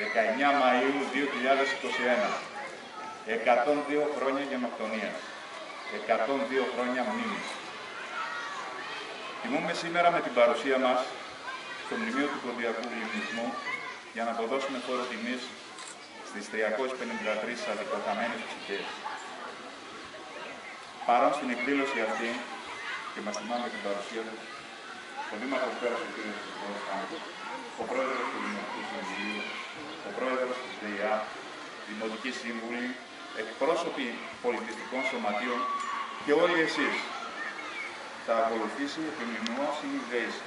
19 Μαΐου 2021. 102 χρόνια γενοκτονίας. 102 χρόνια μνήμης. Τιμούμε σήμερα με την παρουσία μας στο μνημείο του Κοντιακού Λιμνισμού για να αποδώσουμε φόρο τιμής στις 353 αδικοχαμένες ψυχές. Παρόν στην εκδήλωση αυτή, και μας θυμάμαι την παρουσία του, ο Δήμαρχος Πέρας, ο κ. Σιδηρός, ο Πρόεδρος του Δημοτικού Συμβουλίου, ο Πρόεδρος της ΔΕΙΑ, Δημοτικοί Σύμβουλοι, εκπρόσωποι πολιτιστικών σωματείων και όλοι εσείς. Θα ακολουθήσει η επιμνημόσυνη δέηση.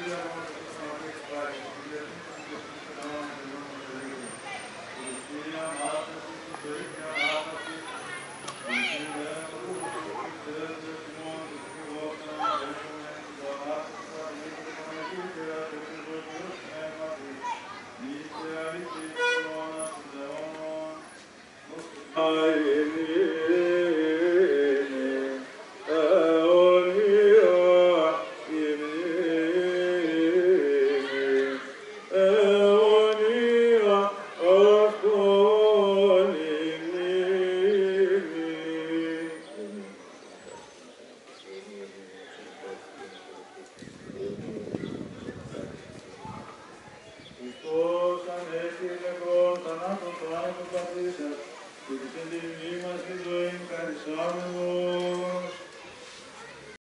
Yeah.